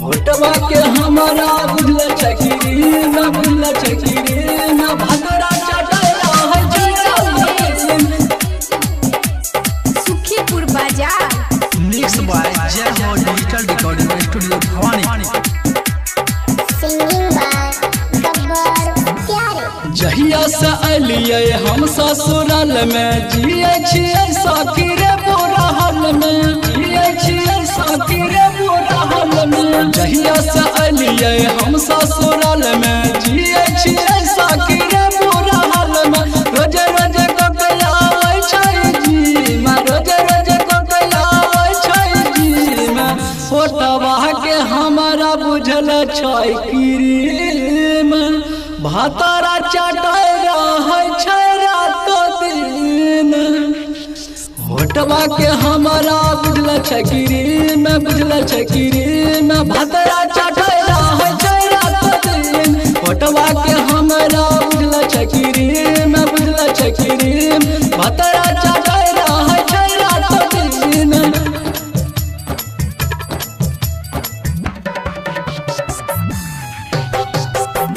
होटवा के हमारा बुझल चकिरी न बुझल चकिरी न भदरा चटैला है सुखीपुर बाजार mix by Jai Ho digital recording studio Bhavani. Singing by Gabbar Pyare. जहिया से अलिए हम ससुराल में जिए छिए सखी रे बुरा हाल में जिए छिए सखी रे बुरा हाल में। जहिया से अलिए हम ससुराल में जिए छिए सखी रे बुरा हाल में। रोज रोज ककला आवे छै जी मां रोज रोज ककला आवे छै जी मां। फोटवा के हमारा बुझल छै क्रीम भातारा चटाई रहे छै रातो दिन। होटवा के हमारा बुझल छै क्रीम बुझल छै क्रीम भातारा चटाई रहे छै रातो दिन। होटवा के हमारा बुझल छै क्रीम बुझल छै क्रीम भातारा चटाई रहे छै रातो दिन।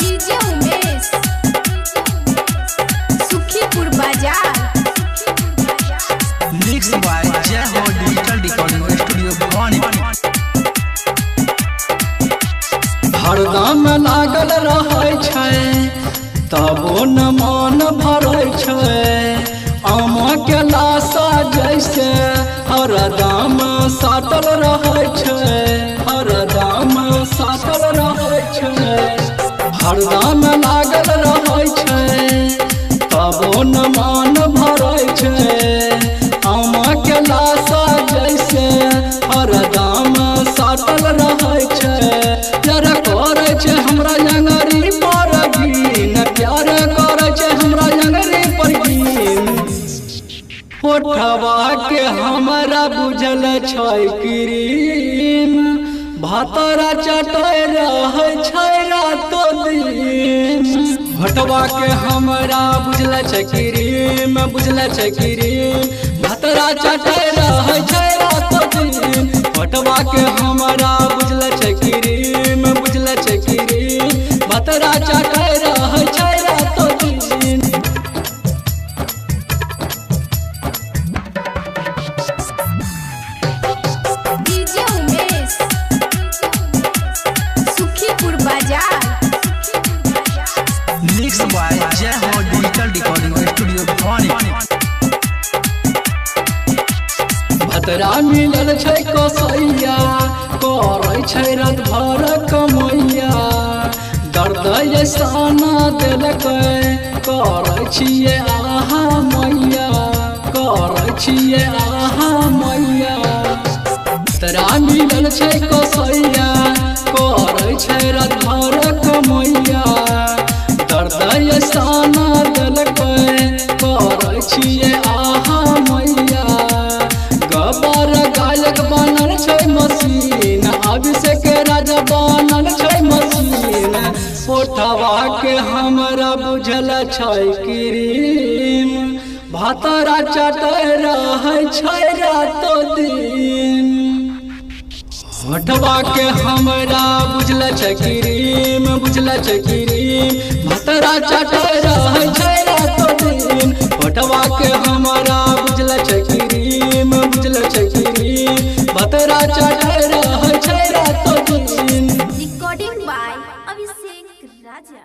डीजे उमेश सुखीपुर बाजार mix by Jai Ho digital recording studio Bhavani. हरदम लागल रहे छै तबो न मन भरे छै। आम के लाशा जैसे हरदम साटल रहे छै हरदम साटल रहे छै। हरदम लागल रहे छै तबो न मन भरे छै। आम के लाशा जैसे हरदम साटल रहे छै। प्यार करे छै हमरा अंगरी पर गिन प्यार करे छै हमरा अंगरी पर गिन। होठवा के हमरा बुझल छै क्रीम भातारा चटाई रहे छै रातो दिन। होठवा के हमरा बुझल छै क्रीम बुझल छै क्रीम भातारा चटाई रहे छै रातो दिन। होठवा के हमरा बुझल छै क्रीम बुझल छै क्रीम भातारा चटाई रहे छै रातो दिन। डीजे उमेश सुखीपुर बाजार mix by Jai Ho digital recording studio Bhavani. भतरा मिलल छै कसैया करे छै रात भर कमैया। दर्द ऐसाना देलकै करे छिए आहा मैया करे छिए आहा मैया। भतरा मिलल छै कसैया करे छै रात भर कमैया। दर्द ऐसाना देलकै करे छिए आहा मैया। गबर गायक बनल छै मशीन अभिषेक राजा बनल छै मशीन। होठवा के हमरा बुझल छै क्रीम भातारा चटाई रहे छै रातो दिन। होठवा के हमरा बुझल छै क्रीम बुझल छै क्रीम भातारा चटाई रहे छै रातो दिन। होठवा के हमरा बुझल छै क्रीम बुझल छै क्रीम भातारा चटाई रहे छै रातो दिन। Recording by Abhishek Raja.